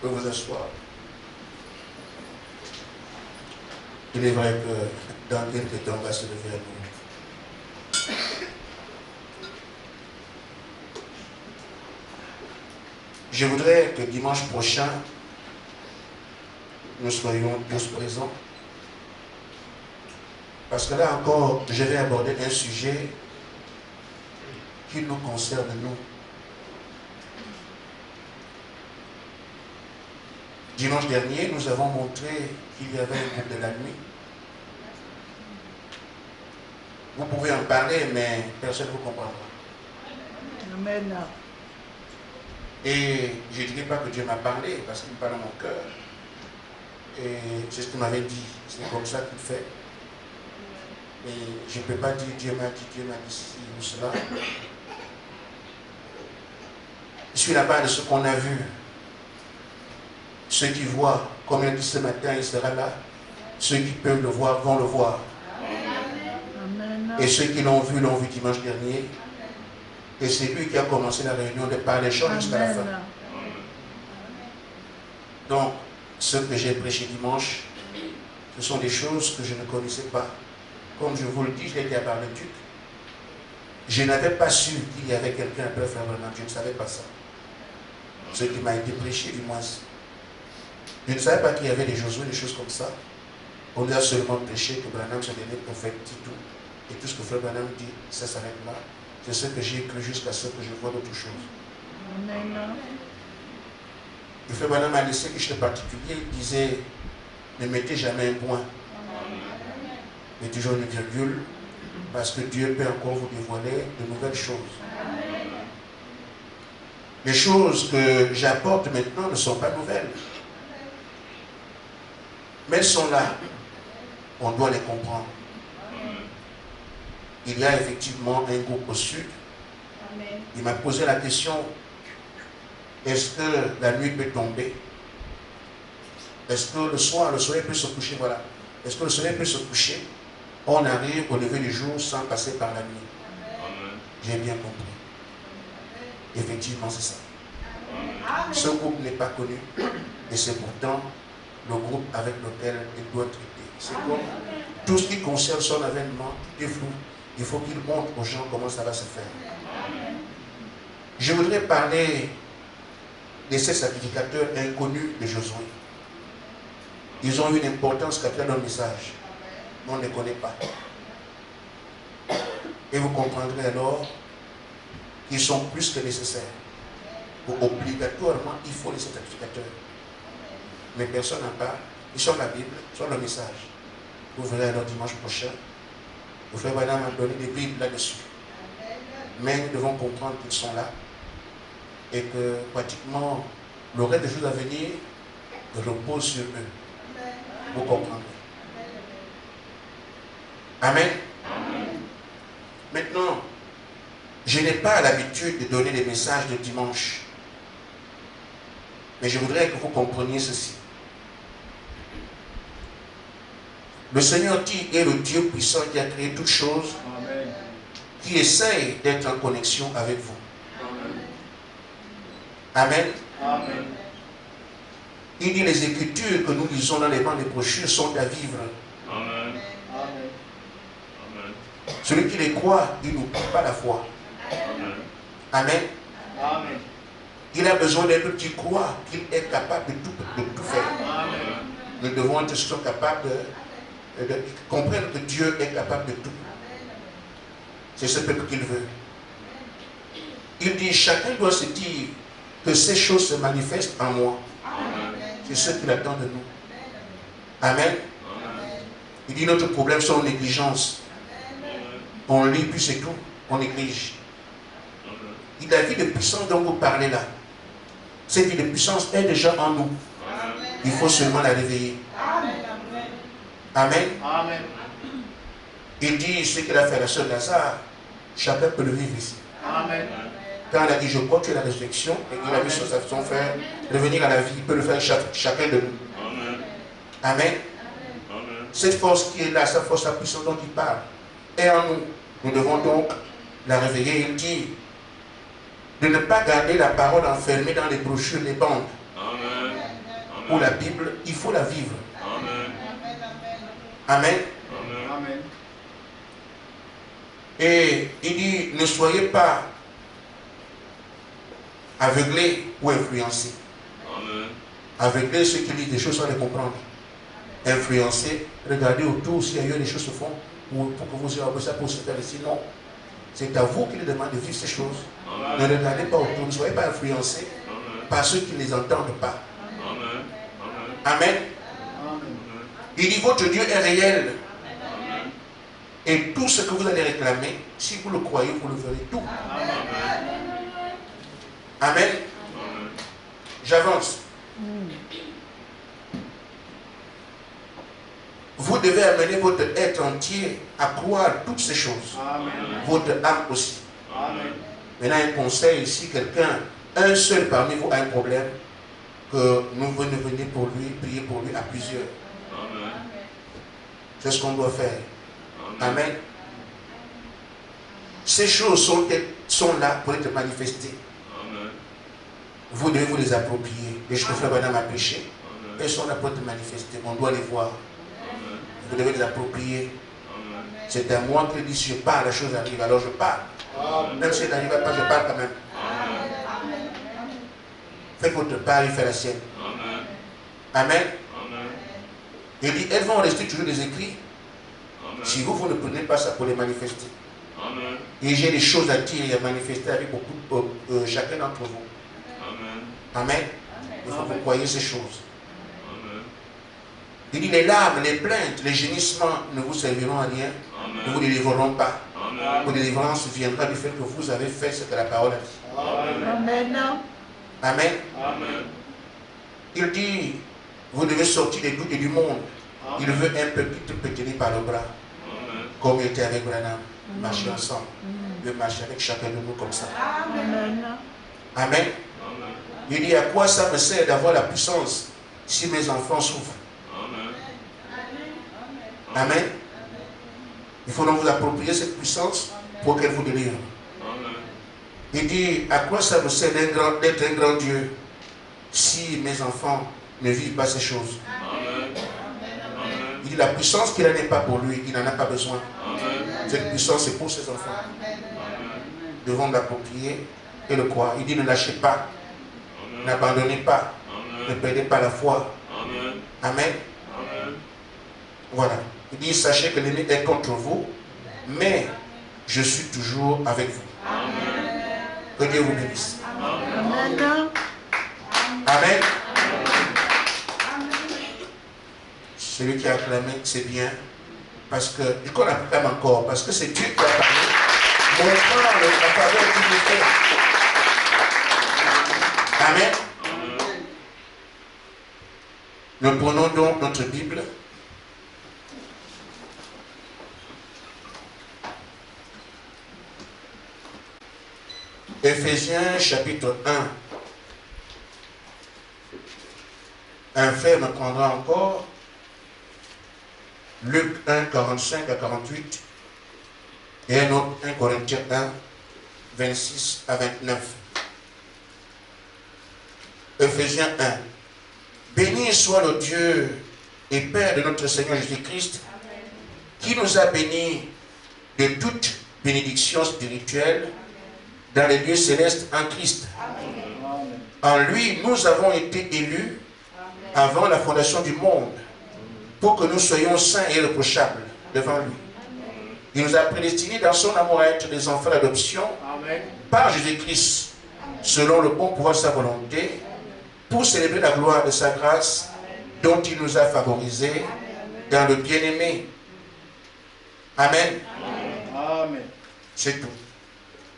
pouvez vous asseoir. Il est vrai que dans quelques temps, on va se lever à nous. Je voudrais que dimanche prochain, nous soyons tous présents. Parce que là encore, je vais aborder un sujet qui nous concerne, nous. Dimanche dernier, nous avons montré qu'il y avait un groupe de la nuit. Vous pouvez en parler, mais personne ne vous comprendra. Amen. Et je ne dirais pas que Dieu m'a parlé, parce qu'il me parle dans mon cœur. Et c'est ce qu'il m'avait dit. C'est comme ça qu'il fait. Et je ne peux pas dire Dieu m'a dit ci ou cela. Je suis là-bas de ce qu'on a vu. Ceux qui voient, comme il a dit ce matin, il sera là. Ceux qui peuvent le voir vont le voir. Amen. Et ceux qui l'ont vu dimanche dernier. Et c'est lui qui a commencé la réunion de par les choses jusqu'à la fin. Donc, ce que j'ai prêché dimanche, ce sont des choses que je ne connaissais pas. Comme je vous le dis, je l'ai dit à Bar-le-Duc. Je n'avais pas su qu'il y avait quelqu'un après Frère Branham. Je ne savais pas ça. Ce qui m'a été prêché, du moins. Je ne savais pas qu'il y avait des Josué, des choses comme ça. On nous a seulement prêché que Branham se donnait prophète, dit tout. Et tout ce que Frère Branham dit, ça s'arrête là. C'est ce que j'ai cru jusqu'à ce que je vois d'autres choses. Amen. Le Frère Branham a laissé quelque chose de particulier. Il disait, ne mettez jamais un point. Mais toujours une virgule. Parce que Dieu peut encore vous dévoiler de nouvelles choses. Les choses que j'apporte maintenant ne sont pas nouvelles. Mais elles sont là. On doit les comprendre. Il y a effectivement un groupe au sud. Il m'a posé la question, est-ce que la nuit peut tomber? Est-ce que le soir, le soleil peut se coucher? Voilà. Est-ce que le soleil peut se coucher? On arrive au lever du jour sans passer par la nuit. J'ai bien compris. Effectivement, c'est ça. Ce groupe n'est pas connu. Et c'est pourtant le groupe avec lequel il doit traiter. C'est comme tout ce qui concerne son avènement, tout est flou. Il faut qu'il montre aux gens comment ça va se faire. Je voudrais parler de ces sacrificateurs inconnus de Josué. Ils ont une importance capitale dans le message. Mais on ne les connaît pas. Et vous comprendrez alors qu'ils sont plus que nécessaires. Obligatoirement, il faut les sacrificateurs. Mais personne n'en parle. Ils sont la Bible, ils sont le message. Vous verrez alors dimanche prochain. Le frère Branham a donné des Bibles là-dessus. Mais nous devons comprendre qu'ils sont là. Et que pratiquement, le reste des choses à venir repose sur eux. Vous comprendrez. Amen. Maintenant, je n'ai pas l'habitude de donner des messages de dimanche. Mais je voudrais que vous compreniez ceci. Le Seigneur dit est le Dieu puissant qui a créé toutes choses, qui essaye d'être en connexion avec vous. Amen. Amen. Il dit les Écritures que nous lisons dans les bancs des brochures sont à vivre. Amen. Celui qui les croit, il n'oublie pas la foi. Amen. Amen. Il a besoin d'un petit croit qu'il est capable de tout faire. Amen. Nous devons être capables de comprendre que Dieu est capable de tout. C'est ce peuple qu'il veut. Il dit, chacun doit se dire que ces choses se manifestent en moi. C'est ce qu'il attend de nous. Amen. Il dit, notre problème, c'est en négligence. On lit, puis c'est tout. On néglige. Il dit, la vie de puissance dont vous parlez là, cette vie de puissance est déjà en nous. Il faut seulement la réveiller. Amen. Amen. Il dit ce qu'il a fait à la sœur Lazare, chacun peut le vivre ici. Amen. Quand il a dit je crois que tu es la résurrection, et il a vu son frère revenir à la vie, il peut le faire chacun de nous. Amen. Cette force qui est là, cette force, la puissance dont il parle, est en nous. Nous devons donc la réveiller. Il dit de ne pas garder la parole enfermée dans les brochures, les bandes. ou la Bible, il faut la vivre. Amen. Amen. Et il dit, ne soyez pas aveuglés ou influencés. Aveuglés, ceux qui lisent des choses sans les comprendre. Influencés, regardez autour s'il y a eu des choses se font pour que vous ayez ça pour se faire ici. Non. C'est à vous qui lui demande de vivre ces choses. Ne regardez pas autour, ne soyez pas influencés par ceux qui ne les entendent pas. Amen. Il dit, votre Dieu est réel. Et tout ce que vous allez réclamer, si vous le croyez, vous le verrez tout. Amen. J'avance. Vous devez amener votre être entier à croire toutes ces choses. Votre âme aussi. Maintenant, un conseil, si quelqu'un, un seul parmi vous a un problème, que nous venez pour lui, prier pour lui à plusieurs. C'est ce qu'on doit faire. Amen. Ces choses sont là pour être manifestées. Vous devez vous les approprier. Les choses que Frère Branham a péché, elles sont là pour être manifestées. On doit les voir. Vous devez les approprier. C'est à moi que dit, si je parle, la chose arrive, alors je parle. Même si elle n'arrive pas, je parle quand même. Faites votre part, il fait la sienne. Amen. Il dit, elles vont rester toujours des écrits. Si vous ne prenez pas ça pour les manifester. Et j'ai des choses à dire et à manifester avec beaucoup, chacun d'entre vous. Amen. Il faut que vous croyez ces choses. Il dit, les larmes, les plaintes, les gémissements ne vous serviront à rien. Ne vous délivreront pas. Votre délivrance viendra du fait que vous avez fait ce que la parole a dit. Amen. Amen. Il dit, vous devez sortir des doutes et du monde. Il veut un peu qui te tenir par le bras. Comme il était avec Branham. Marcher ensemble. Il veut marcher avec chacun de nous comme ça. Amen. Il dit, à quoi ça me sert d'avoir la puissance si mes enfants souffrent? Amen. Il faut donc vous approprier cette puissance pour qu'elle vous délivre. Il dit, à quoi ça me sert d'être un grand Dieu si mes enfants ne vivent pas ces choses? Il dit, la puissance qu'il n'a n'est pas pour lui, il n'en a pas besoin. Cette puissance est pour ses enfants. Nous devons l'approprier et le croire. Il dit, ne lâchez pas, n'abandonnez pas, ne perdez pas la foi. Amen. Voilà. Il dit, sachez que l'ennemi est contre vous, mais je suis toujours avec vous. Que Dieu vous bénisse. Amen. Amen. Celui qui a acclamé, c'est bien. Parce que, et qu'on acclame encore, parce que c'est Dieu qui a parlé, montrant la faveur qu'il nous fait. Amen. Nous prenons donc notre Bible. Éphésiens chapitre 1. Un frère me prendra encore. Luc 1, 45 à 48. Et un autre, 1 Corinthiens 1, 26 à 29. Éphésiens 1. Béni soit le Dieu et Père de notre Seigneur Jésus-Christ, qui nous a bénis de toute bénédiction spirituelle dans les lieux célestes en Christ. En lui, nous avons été élus avant la fondation du monde, pour que nous soyons saints et irréprochables devant lui. Il nous a prédestinés dans son amour à être des enfants d'adoption par Jésus-Christ, selon le bon pouvoir de sa volonté, pour célébrer la gloire de sa grâce, dont il nous a favorisés dans le bien-aimé. Amen. Amen. C'est tout.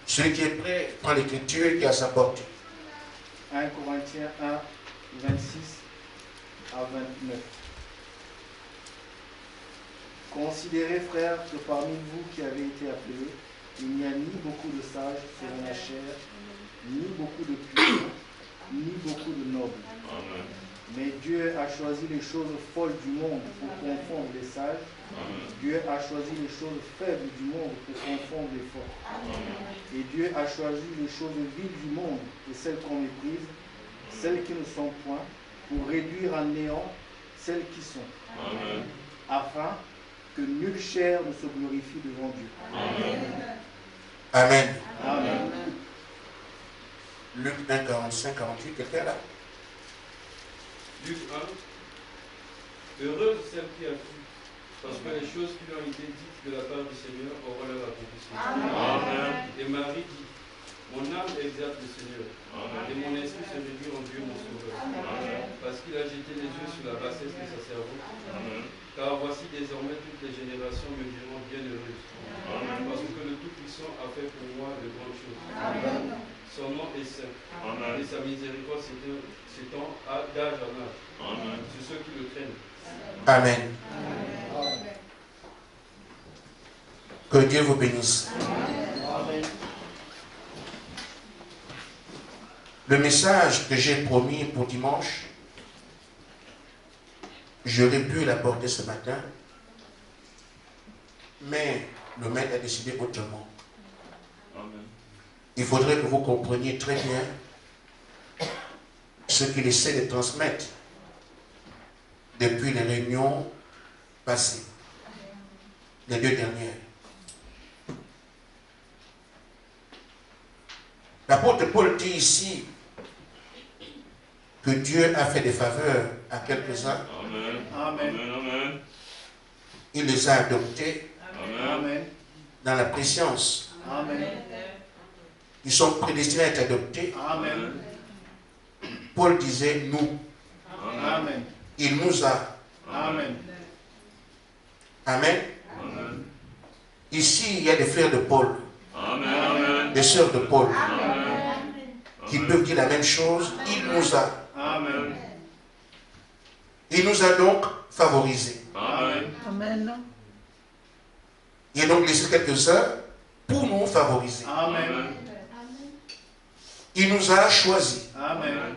Celui qui est prêt prend l'écriture et qui a sa portée. 1 Corinthiens 1, 26 à 29. Considérez, frères, que parmi vous qui avez été appelés, il n'y a ni beaucoup de sages selon la chair, ni beaucoup de puissants, ni beaucoup de nobles. Amen. Mais Dieu a choisi les choses folles du monde pour confondre les sages. Amen. Dieu a choisi les choses faibles du monde pour confondre les forts. Amen. Et Dieu a choisi les choses viles du monde et celles qu'on méprise, celles qui ne sont point, pour réduire à néant celles qui sont, Amen. afin que nulle chair ne se glorifie devant Dieu. Amen. Amen. Luc 1, 45, 48, quelqu'un là? Luc 1. Heureuse celle qui a cru, parce que les choses qui lui ont été dites de la part du Seigneur auront leur accomplissement. Amen. Et Marie dit, mon âme exalte le Seigneur, Amen. et mon esprit se réduit en Dieu mon Sauveur, parce qu'il a jeté les yeux sur la bassesse de sa servante. Car voici désormais toutes les générations me diront bienheureuse, parce que le Tout-Puissant a fait pour moi de grandes choses. Son nom est saint, et sa miséricorde s'étend d'âge en âge, sur ceux qui le craignent. Amen. Que Dieu vous bénisse. Amen. Le message que j'ai promis pour dimanche, j'aurais pu l'apporter ce matin, mais le maître a décidé autrement. Il faudrait que vous compreniez très bien ce qu'il essaie de transmettre depuis les réunions passées, les 2 dernières. L'apôtre Paul dit ici que Dieu a fait des faveurs à quelques-uns. Amen. Il les a adoptés Amen. dans la préscience. Amen. Ils sont prédestinés à être adoptés. Amen. Paul disait nous. Amen. Il nous a. Amen. Amen. Ici, il y a des frères de Paul, des sœurs de Paul, qui peuvent dire la même chose. Il nous a. Amen. Il nous a donc favorisés. Amen. Il a donc laissé quelques-uns pour nous favoriser. Amen. Il nous a choisis. Amen.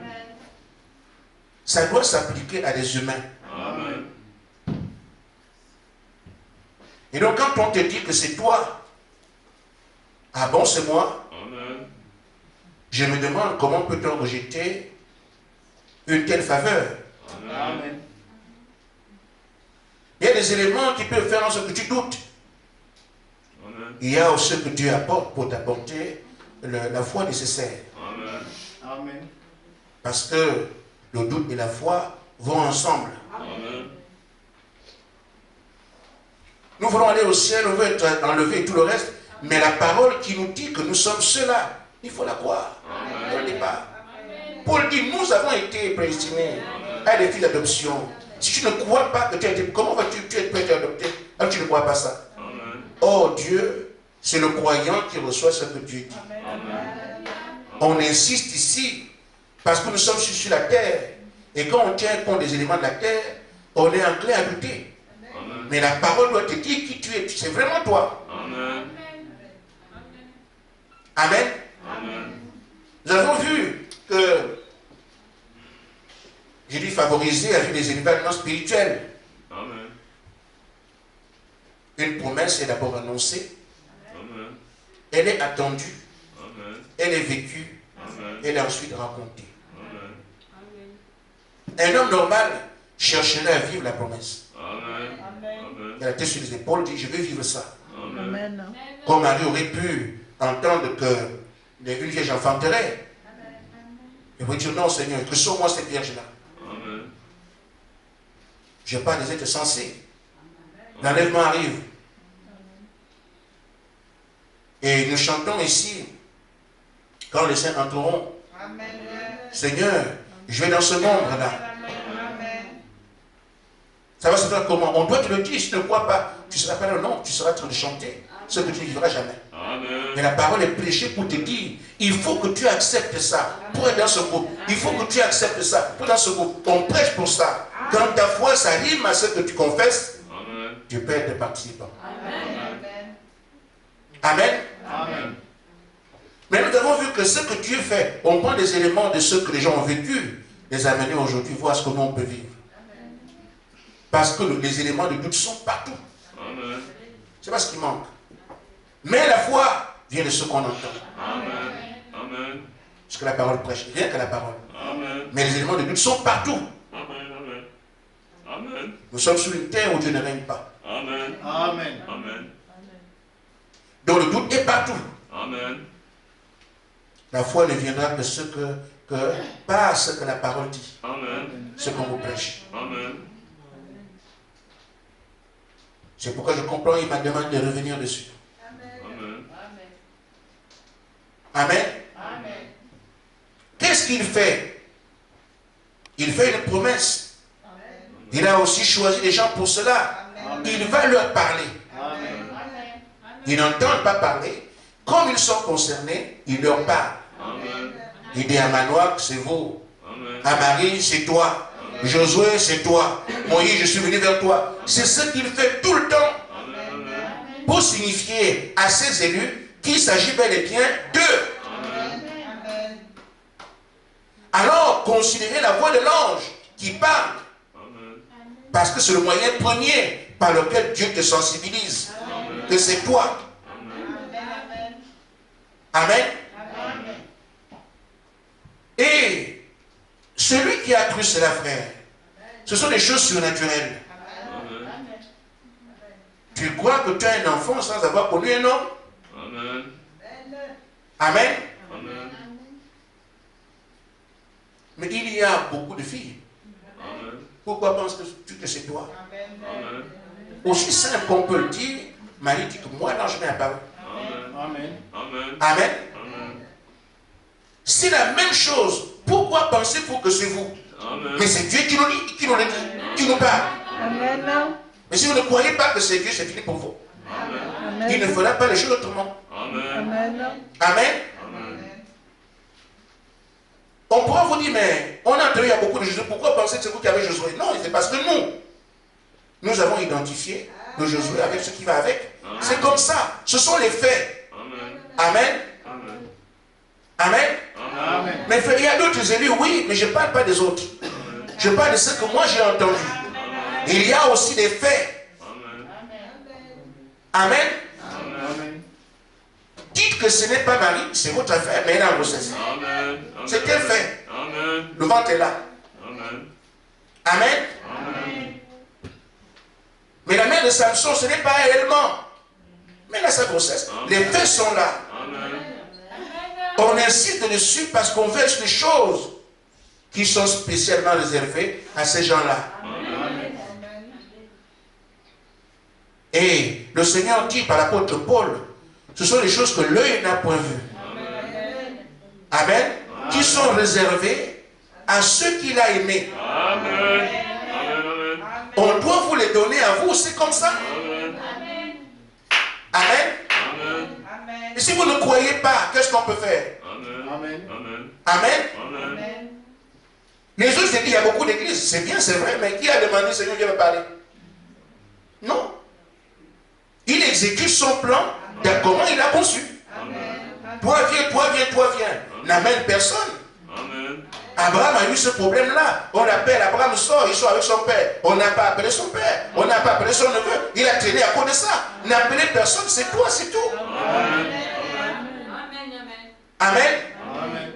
Ça doit s'appliquer à des humains. Amen. Et donc quand on te dit que c'est toi, ah bon c'est moi, je me demande comment peut-on rejeter une telle faveur. Amen. Il y a des éléments qui peuvent faire en sorte que tu doutes. Il y a aussi ce que Dieu apporte pour t'apporter la foi nécessaire. Amen. Parce que le doute et la foi vont ensemble. Nous voulons aller au ciel, on veut être enlevé et tout le reste, mais la parole qui nous dit que nous sommes ceux-là, il faut la croire. Au départ. Paul dit, nous avons été prédestinés à des filles d'adoption. Si tu ne crois pas que tu as été, comment vas-tu être adopté alors tu ne crois pas ça? Oh Dieu, c'est le croyant qui reçoit ce que Dieu dit. On insiste ici parce que nous sommes sur la terre. Et quand on tient compte des éléments de la terre, on est enclin à douter. Mais la parole doit te dire qui tu es. C'est vraiment toi. Amen. Nous avons vu que j'ai dit favoriser avec des événements spirituels. Une promesse est d'abord annoncée. Elle est attendue. Elle est vécue. Elle est ensuite racontée. Un homme normal chercherait à vivre la promesse. Il a la tête sur les épaules, dit je veux vivre ça. Amen. Comme Marie aurait pu entendre que une vierge enfanterait. Il pourrait dire non Seigneur, que sur moi cette vierge-là. Je n'ai pas des êtres sensés. L'enlèvement arrive. Et nous chantons ici, quand les saints entreront, Seigneur, je vais dans ce monde-là. Ça va se faire comment? On doit te le dire, si tu ne crois pas, tu ne seras pas là, non, tu seras en train de chanter ce que tu ne vivras jamais. Mais la parole est prêchée pour te dire, il faut que tu acceptes ça pour être dans ce groupe. Il faut que tu acceptes ça pour être dans ce groupe. On prêche pour ça. Quand ta foi, ça rime à ce que tu confesses, tu peux être participant. Amen. Amen. Mais nous avons vu que ce que Dieu fait, on prend des éléments de ce que les gens ont vécu, les amener aujourd'hui, voir ce que nous on peut vivre. Parce que les éléments de doute sont partout. C'est pas ce qui manque. Mais la foi vient de ce qu'on entend. Ce que la parole prêche, rien que la parole. Mais les éléments de doute sont partout. Nous sommes sur une terre où Dieu ne règne pas. Amen. Amen. Amen. Donc le doute est partout. Amen. La foi ne viendra que par ce que la parole dit. Amen. Ce qu'on vous prêche. Amen. C'est pourquoi je comprends, il m'a demandé de revenir dessus. Amen. Amen. Qu'est-ce qu'il fait? Il fait une promesse. Il a aussi choisi les gens pour cela. Il va leur parler. Ils n'entendent pas parler. Comme ils sont concernés, il leur parle. Amen. Il dit à Manoach, c'est vous. Amen. À Marie, c'est toi. Josué, c'est toi. Moïse, je suis venu vers toi. C'est ce qu'il fait tout le temps pour signifier à ses élus qu'il s'agit bel et bien d'eux. Alors, considérez la voix de l'ange qui parle. Parce que c'est le moyen premier par lequel Dieu te sensibilise. Que c'est toi. Amen. Et celui qui a cru cela, frère, ce sont des choses surnaturelles. Tu crois que tu as un enfant sans avoir connu un homme? Amen. Amen. Amen. Mais il y a beaucoup de filles. Amen. Pourquoi penses-tu que c'est toi? Amen. Aussi simple qu'on peut le dire, Marie dit que moi, l'ange m'est apparu. Amen. Amen. Amen. Amen. Amen. C'est la même chose. Pourquoi pensez-vous que c'est vous? Amen. Mais c'est Dieu qui nous dit, qui nous parle. Amen. Mais si vous ne croyez pas que c'est Dieu, c'est fini pour vous. Amen. Il ne fera pas les choses autrement. Amen. Amen. Amen. On pourra vous dire, mais on a entendu, il y a beaucoup de Josué. Pourquoi pensez que c'est vous qui avez Josué? Non, c'est parce que nous avons identifié le Josué avec ce qui va avec. C'est comme ça. Ce sont les faits. Amen. Amen. Amen. Amen. Amen. Mais frère, il y a d'autres élus, oui, mais je ne parle pas des autres. Je parle de ce que moi j'ai entendu. Il y a aussi des faits. Amen. Amen. Dites que ce n'est pas Marie, c'est votre affaire, mais elle est en grossesse. Amen. C'est un fait. Amen. Le ventre est là. Amen. Amen. Amen. Mais la mère de Samson, ce n'est pas elle elle-même. Mais elle a sa grossesse. Les faits sont là. Amen. On insiste dessus parce qu'on veut des choses qui sont spécialement réservées à ces gens-là. Et le Seigneur dit par l'apôtre Paul, ce sont les choses que l'œil n'a point vues. Amen. Qui sont réservées à ceux qu'il a aimés. Amen. Amen. On doit vous les donner à vous, c'est comme ça. Amen. Amen. Amen. Et si vous ne croyez pas, qu'est-ce qu'on peut faire? Amen. Amen. Amen. Amen. Les autres se disent, il y a beaucoup d'églises. C'est bien, c'est vrai, mais qui a demandé Seigneur, viens me parler? Non. Il exécute son plan de comment il a conçu. Toi viens, toi viens, toi viens. N'amène personne. Amen. Abraham a eu ce problème-là. On l'appelle, Abraham sort, il sort avec son père. On n'a pas appelé son père. On n'a pas appelé son neveu. Il a traîné à cause de ça. N'appelez personne, c'est toi, c'est tout. Amen. Amen. Amen.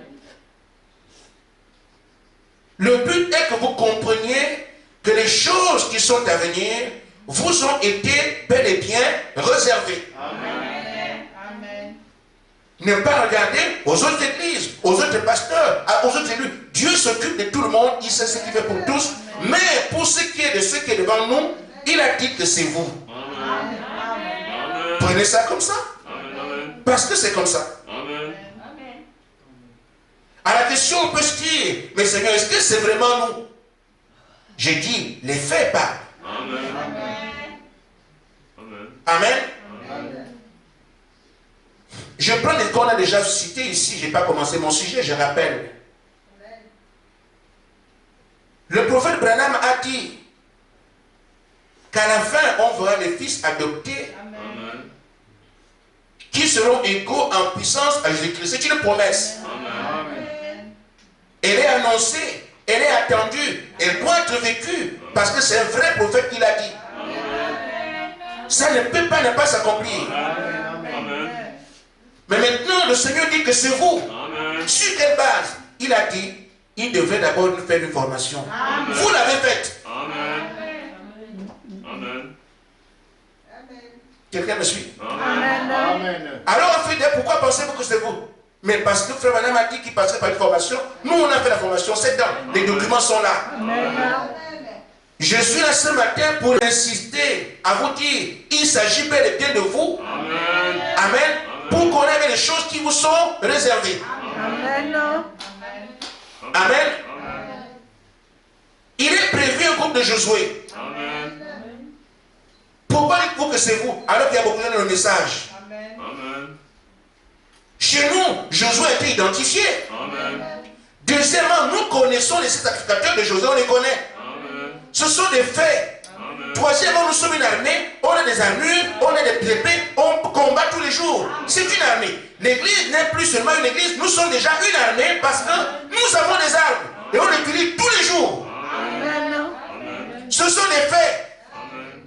Le but est que vous compreniez que les choses qui sont à venir vous ont été bel et bien réservées. Ne pas regarder aux autres églises, aux autres pasteurs, aux autres élus. Dieu s'occupe de tout le monde, il sait ce qu'il fait pour tous. Mais pour ce qui est de ce qui est devant nous, il a dit que c'est vous. Amen. Prenez ça comme ça. Amen. Parce que c'est comme ça. Amen. À la question, on peut se dire, mais Seigneur, est-ce que c'est vraiment nous? J'ai dit, les faits parlent. Amen. Amen. Amen. Amen. Je prends les qu'on a déjà cités ici, je n'ai pas commencé mon sujet, je rappelle. Le prophète Branham a dit qu'à la fin, on verra les fils adoptés Amen. qui seront égaux en puissance à Jésus-Christ. C'est une promesse. Amen. Elle est annoncée, elle est attendue, elle doit être vécue parce que c'est un vrai prophète qui l'a dit. Ça ne peut pas ne pas s'accomplir. Amen. Mais maintenant, le Seigneur dit que c'est vous. Amen. Sur quelle base? Il a dit, il devrait d'abord nous faire une formation. Vous l'avez faite. Amen. Quelqu'un me suit? Amen. Amen. Alors on fait dire, pourquoi pensez-vous que c'est vous? Mais parce que Frère Branham a dit qu'il passerait par une formation. Nous, on a fait la formation 7 ans. Les documents sont là. Je suis là ce matin pour insister, à vous dire, il s'agit bel et bien de vous. Amen. Amen. Pour connaître les choses qui vous sont réservées. Amen. Amen. Il est prévu un groupe de Josué. Amen. Pourquoi dites-vous que c'est vous? Alors qu'il y a beaucoup dans le message. Amen. Chez nous, Josué a été identifié. Amen. Deuxièmement, nous connaissons les sacrificateurs de Josué, on les connaît. Amen. Ce sont des faits. Amen. Troisièmement, nous sommes une armée, on a des armures, on a des épées, on combat tous les jours. C'est une armée. L'église n'est plus seulement une église, nous sommes déjà une armée parce que nous avons des armes et on les utilise tous les jours. Amen. Ce sont des faits. Amen.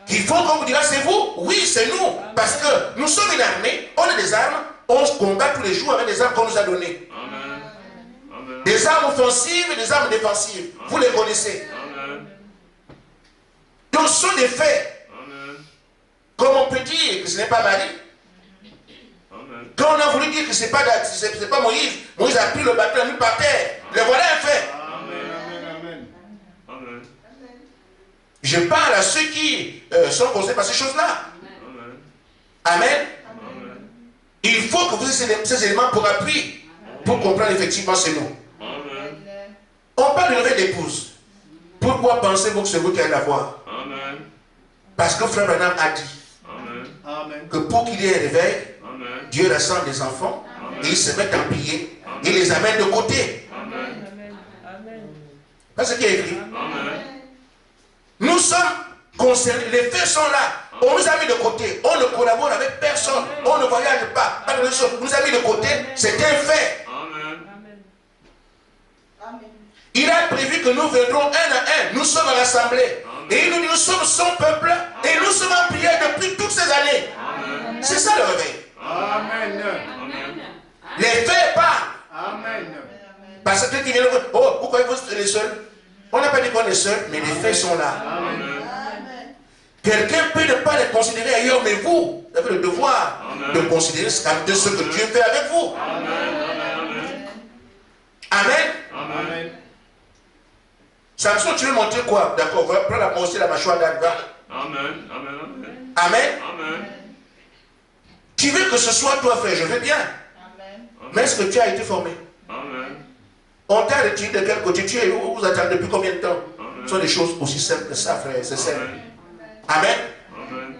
Il faut qu'on vous dira, c'est vous? Oui, c'est nous. Parce que nous sommes une armée, on a des armes, on se combat tous les jours avec des armes qu'on nous a données. Amen. Amen. Des armes offensives et des armes défensives. Vous les connaissez. Amen. Donc ce sont des faits. Amen. Comme on peut dire que ce n'est pas Marie. Amen. Quand on a voulu dire que ce n'est pas Moïse, Moïse a pris le bateau, l'a mis par terre. Le voilà un fait. Amen. Amen. Je parle à ceux qui sont concernés par ces choses-là. Amen. Amen. Amen. Il faut que vous ayez ces éléments pour appui, pour comprendre effectivement c'est nous. Amen. On parle de nouvelle épouse. Pourquoi pensez-vous que c'est vous qui allez la voir? Amen. Parce que Frère Branham a dit Amen. Amen. que pour qu'il y ait un réveil, Amen. Dieu rassemble les enfants et ils se mettent en prier et les amène de côté. Amen. C'est ce qui est écrit. Amen. Nous sommes concernés, les faits sont là. On nous a mis de côté. On ne collabore avec personne. On ne voyage pas. Pas de choses. On nous a mis de côté. C'est un fait. Amen. Il a prévu que nous viendrons un à un. Nous sommes rassemblés. Et il nous dit, nous sommes son peuple. Et nous sommes en prière depuis toutes ces années. Amen. C'est ça le réveil. Amen. Amen. Les faits parlent. Amen. Parce que qui viennent, oh, pourquoi vous êtes les seuls? On n'a pas dit qu'on est seuls, mais les faits sont là. Amen. Quelqu'un peut ne pas les considérer ailleurs, mais vous avez le devoir de considérer ce que Dieu fait avec vous. Amen. Amen. Amen. Samson, tu veux montrer quoi? D'accord, on va prendre aussi la mâchoire d'Anne. Amen. Amen. Amen. Amen. Tu veux que ce soit toi fait, je veux bien. Mais est-ce que tu as été formé? Amen. On t'a retiré de quel côté tu es? Vous attendez depuis combien de temps? Ce sont des choses aussi simples que ça, frère. C'est simple. Amen. Amen.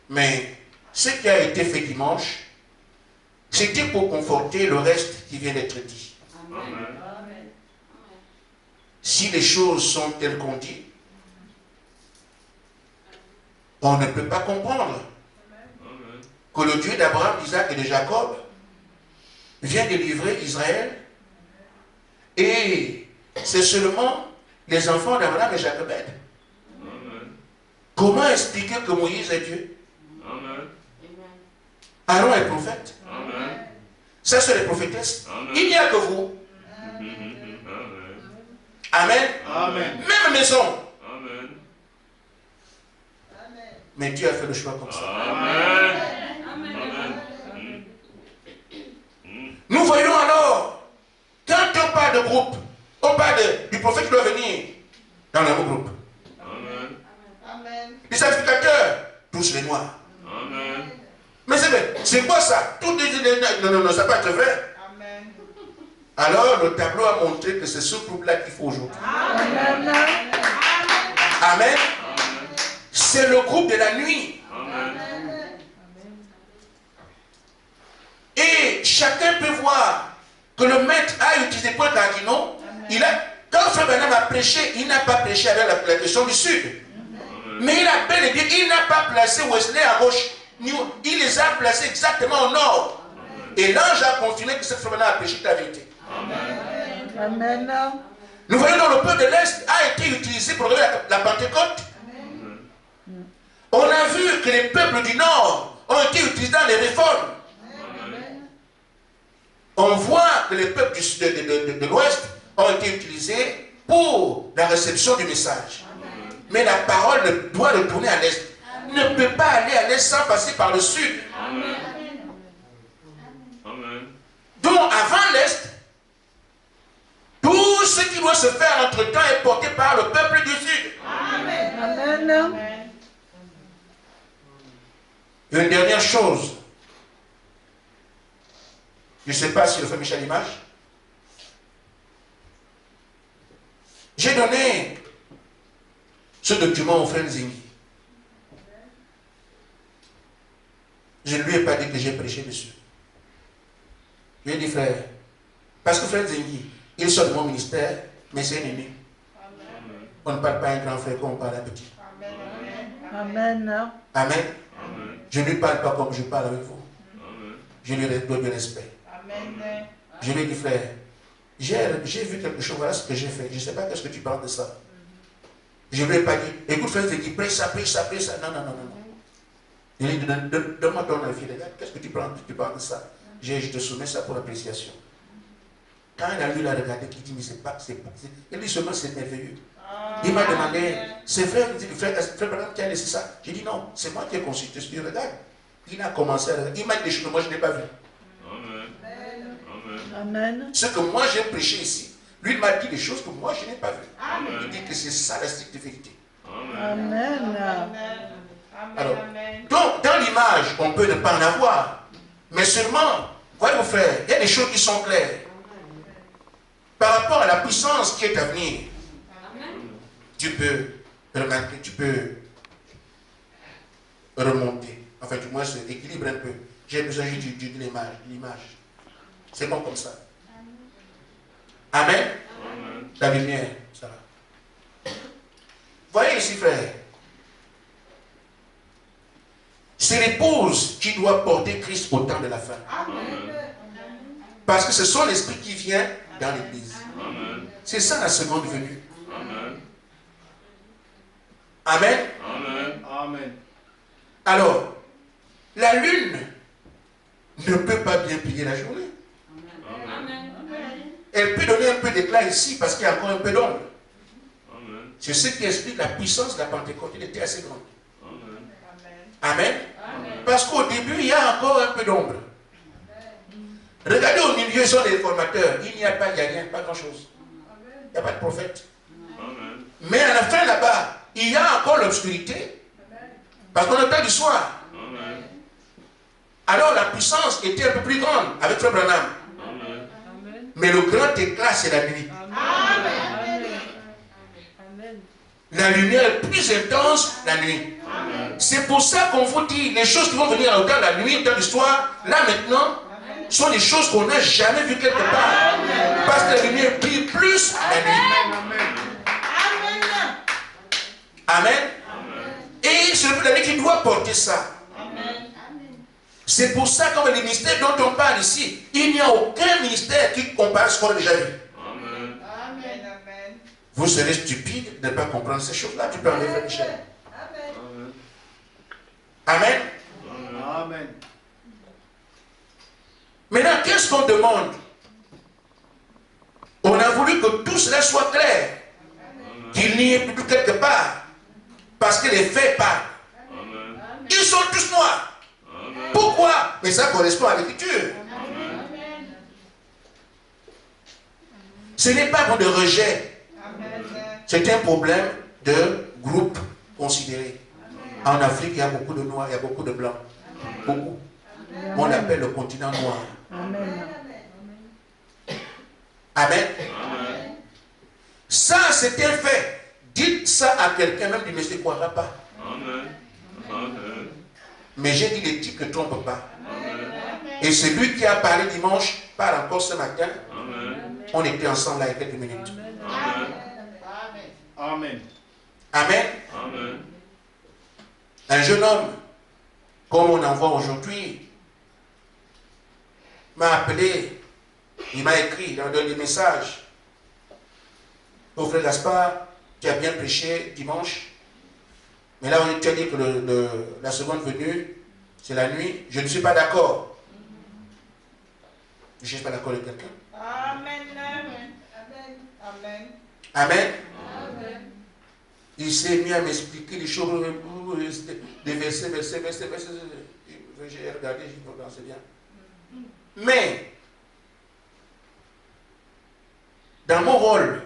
Mais ce qui a été fait dimanche, c'était pour conforter le reste qui vient d'être dit. Amen. Si les choses sont telles qu'on dit, on ne peut pas comprendre Amen. que le Dieu d'Abraham, d'Isaac et de Jacob vient de livrer Israël et c'est seulement les enfants d'Abraham et Jacob. Amen. Comment expliquer que Moïse est Dieu? Amen. Aaron est prophète. Amen. Ça, c'est les prophétesses. Amen. Il n'y a que vous. Amen. Amen. Amen. Même maison. Amen. Mais Dieu a fait le choix comme ça. Amen. Amen. Nous voyons alors, quand on parle de groupe, on parle du prophète qui doit venir dans le même groupe. Amen. Les sacrificateurs, tous les noirs. Amen. Mais c'est quoi ça? Tout dit, non, ça peut être vrai. Alors le tableau a montré que c'est ce groupe-là qu'il faut aujourd'hui. Amen. C'est le groupe de la nuit. Amen. Et chacun peut voir que le maître a utilisé point cardinaux. Quand Frère Branham a prêché, il n'a pas prêché avec la question du sud. Mais il a bel et bien, il n'a pas placé Wesley à gauche. Il les a placés exactement au nord. Et l'ange a confirmé que ce Frère Branham a prêché la vérité. Amen. Nous voyons dans le peuple de l'Est a été utilisé pour la Pentecôte. On a vu que les peuples du Nord ont été utilisés dans les réformes. On voit que les peuples de l'Ouest ont été utilisés pour la réception du message. Mais la parole doit retourner à l'Est. ne peut pas aller à l'est sans passer par le sud. Amen. Amen. Donc, avant l'est, tout ce qui doit se faire entre-temps est porté par le peuple du sud. Amen. Et une dernière chose, je ne sais pas si le frère Michel Image, j'ai donné ce document au frère Nzingi. Je ne lui ai pas dit que j'ai prêché dessus. Je lui ai dit, frère, parce que frère Nzingi, il sort de mon ministère, mais c'est un ennemi. On ne parle pas à un grand frère comme on parle à un petit. Amen. Amen. Amen. Je ne lui parle pas comme je parle avec vous. Amen. Je lui donne du respect. Je lui ai dit, frère, j'ai vu quelque chose, voilà ce que j'ai fait. Je ne sais pas qu'est-ce que tu parles de ça. Je ne lui ai pas dit, écoute frère Nzingi, prêche ça. Non. Je lui ai dit, donne-moi ton avis, regarde, qu'est-ce que tu parles de ça. Je te soumets ça pour appréciation. Quand il a lu, il a regardé, il dit, mais c'est pas. Il dit seulement, c'est merveilleux. Il m'a demandé, c'est frère Branham qui a laissé ça. J'ai dit, non, c'est moi qui ai consulté. Je dis, regarde. Il a commencé à regarder. Il m'a dit des choses que moi, je n'ai pas vues. Amen. Ce que moi, j'ai prêché ici, lui, il m'a dit des choses que moi, je n'ai pas vues. Amen. Il dit que c'est ça la stricte vérité. Amen. Alors, donc, dans l'image, on peut ne pas en avoir. Mais seulement, voyez-vous frère, il y a des choses qui sont claires. Par rapport à la puissance qui est à venir, tu peux remarquer, tu peux remonter. Enfin, du moins, c'est équilibre un peu. J'ai besoin juste de l'image. C'est bon comme ça. Amen. Amen. La lumière, ça va. Voyez ici, frère. C'est l'épouse qui doit porter Christ au temps de la fin. Parce que ce sont l'esprit qui vient dans l'église. C'est ça la seconde venue. Amen. Amen. Amen. Amen. Alors, la lune ne peut pas bien plier la journée. Amen. Elle peut donner un peu d'éclat ici parce qu'il y a encore un peu d'ombre. Amen. C'est ce qui explique la puissance de la Pentecôte. Elle était assez grande. Amen. Amen. Parce qu'au début, il y a encore un peu d'ombre. Regardez au milieu, sont les formateurs. Il n'y a pas, il n'y a rien, pas grand-chose. Il n'y a pas de prophète. Amen. Mais à la fin là-bas, il y a encore l'obscurité. Parce qu'on est au temps du soir. Amen. Alors la puissance était un peu plus grande avec Frère Branham. Amen. Mais le grand éclat, c'est la nuit. La lumière est plus intense la nuit. C'est pour ça qu'on vous dit, les choses qui vont venir au temps de la nuit, au temps du soir, là maintenant, sont des choses qu'on n'a jamais vues quelque part. Parce que la lumière brille plus la nuit. Amen. Et c'est le premier qui doit porter ça. C'est pour ça que les ministères dont on parle ici, il n'y a aucun ministère qui compare ce qu'on a déjà vu. Amen. Vous serez stupide de ne pas comprendre ces choses-là. Tu peux enlever Michel. Amen. Amen. Maintenant, qu'est-ce qu'on demande? On a voulu que tout cela soit clair. Qu'il n'y ait plus quelque part. Parce que les faits parlent. Amen. Ils sont tous noirs. Amen. Pourquoi? Mais ça correspond à l'écriture. Ce n'est pas pour de rejet. C'est un problème de groupe considéré. En Afrique, il y a beaucoup de noirs, il y a beaucoup de blancs. Beaucoup. On l'appelle le continent noir. Amen. Amen. Amen. Ça, c'est un fait. Dites ça à quelqu'un, même il ne se croira pas. Amen. Amen. Mais j'ai dit l'éthique ne trompe pas. Amen. Et celui qui a parlé dimanche parle encore ce matin. Amen. On était ensemble là il y a quelques minutes. Amen. Amen. Amen. Amen. Un jeune homme, comme on en voit aujourd'hui, m'a appelé, il m'a écrit, il m'a donné des messages. Au frère Gaspard, tu as bien prêché dimanche, mais là on tu as dit que la seconde venue, c'est la nuit. Je ne suis pas d'accord. Je ne suis pas d'accord avec quelqu'un. Amen. Amen. Amen. Amen. Il s'est mis à m'expliquer des choses, des versets. J'ai regardé, j'ai dit, non, c'est bien. Mais, dans mon rôle,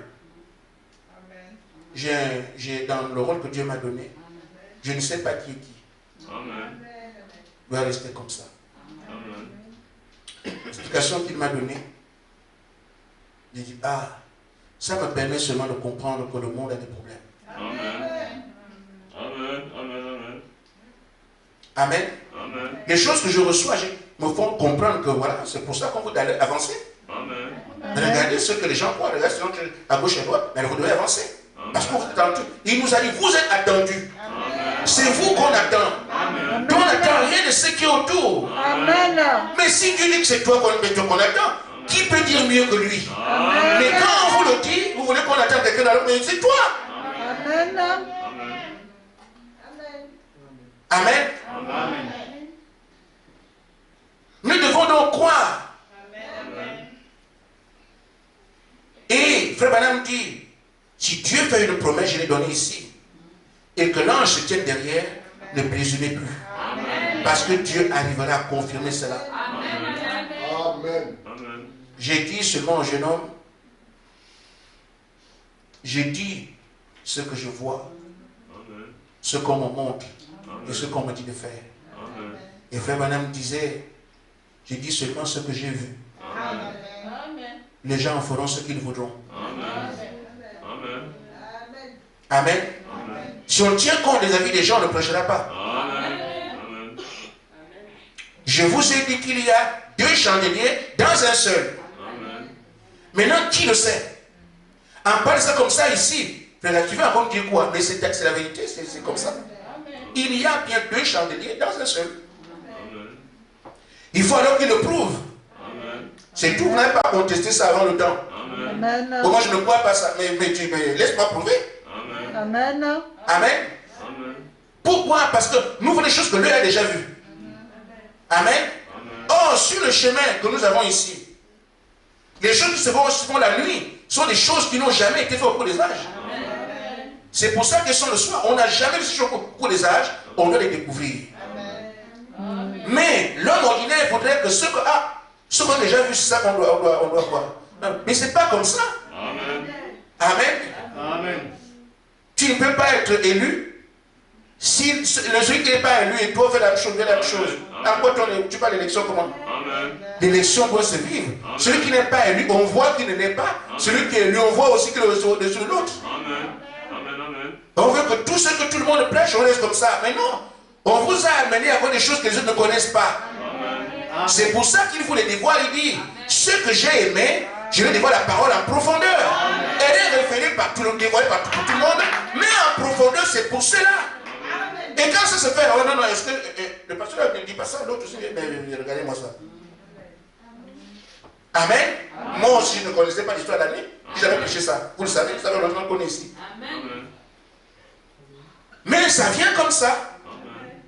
dans le rôle que Dieu m'a donné, je ne sais pas qui est qui. Amen. Je dois rester comme ça. Amen. L'explication qu'il m'a donnée, j'ai dit, ça me permet seulement de comprendre que le monde a des problèmes. Amen. Amen. Amen. Amen. Amen. Les choses que je reçois me font comprendre que voilà, c'est pour ça qu'on veut aller avancer. Amen. Regardez ce que les gens croient, regardez à gauche et à droite, mais vous devez avancer. Parce que vous êtes attendus. Il nous a dit, vous êtes attendus. C'est vous qu'on attend. Amen. On n'attend rien de ce qui est autour. Amen. Mais si Dieu dit que c'est toi qu'on attend, qui peut dire mieux que lui? Amen. Mais quand on vous le dit, vous voulez qu'on attende quelqu'un d'autre, mais c'est toi. Amen. Amen. Amen. Nous devons donc croire. Amen. Et Frère Branham dit, si Dieu fait une promesse, je l'ai donnée ici, et que l'ange se tienne derrière, ne présumez plus. Amen. Parce que Dieu arrivera à confirmer cela. Amen. Amen. J'ai dit seulement au jeune homme, j'ai dit ce que je vois, Amen. ce qu'on me montre et Amen. ce qu'on me dit de faire. Amen. Et Frère Branham disait, j'ai dit seulement ce que j'ai vu. Amen. Les gens en feront ce qu'ils voudront. Amen. Amen. Amen. Amen. Si on tient compte des avis des gens, on ne prêchera pas. Amen. Amen. Je vous ai dit qu'il y a 2 chandeliers dans un seul. Amen. Maintenant, qui le sait? On parle ça comme ça ici. Frère, tu vas encore dire quoi? Mais c'est la vérité, c'est comme ça. Il y a bien 2 chandeliers dans un seul. Amen. Il faut alors qu'il le prouve. Amen. C'est tout, vous n'avez pas contesté ça avant le temps. Amen. Amen. Comment je ne crois pas ça? Mais laisse-moi prouver. Amen. Amen. Amen. Amen. Pourquoi? Parce que nous voulons des choses que lui a déjà vues. Amen. Amen. Or, sur le chemin que nous avons ici, les choses qui se font la nuit sont des choses qui n'ont jamais été faites au cours des âges. C'est pour ça qu'elles sont le soir. On n'a jamais vu ces choses au cours des âges. On doit les découvrir. Mais l'homme ordinaire voudrait que ce qu'on a déjà vu, c'est ça qu'on doit voir. Mais ce n'est pas comme ça. Amen. Amen. Amen. Tu ne peux pas être élu si celui qui n'est pas élu et toi fait la même chose. À quoi tu parles d'élection comment? Amen. L'élection doit se vivre. Celui qui n'est pas élu, on voit qu'il ne l'est pas. Celui qui est élu, on voit aussi qu'il est au-dessus de l'autre. Amen. Amen. Amen. On veut que tout ce que tout le monde prêche, on reste comme ça. Mais non. On vous a amené à voir des choses que les autres ne connaissent pas. Amen. C'est pour ça qu'il faut les dévoiler. Il dit, ce que j'ai aimé, je vais dévoiler la parole en profondeur. Elle est révélée par tout le monde, dévoilée par tout le monde. Mais en profondeur, c'est pour cela. Et quand ça se fait, oh non, est-ce que le pasteur ne dit pas ça, l'autre aussi, mais regardez-moi ça. Amen. Moi aussi, je ne connaissais pas l'histoire de la nuit. J'avais prêché ça. Vous le savez, l'autre connaît ici. Amen. Mais ça vient comme ça. Amen.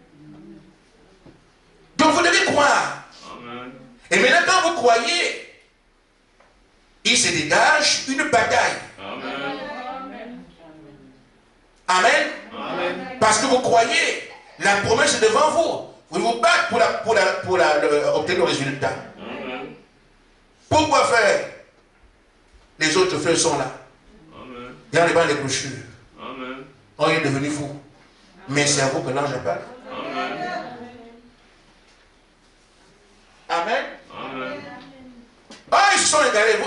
Donc vous devez croire. Amen. Et maintenant, quand vous croyez, il se dégage une bataille. Amen. Amen. Amen. Parce que vous croyez, la promesse est devant vous. Vous vous battez pour obtenir le résultat. Amen. Pourquoi faire? Les autres frères sont là. Amen. Il y a les bancs des clochures. Amen. On est devenu fou. Mais c'est à vous que l'ange appelle. Amen. Amen. Amen. Ah, ils se sont égarés.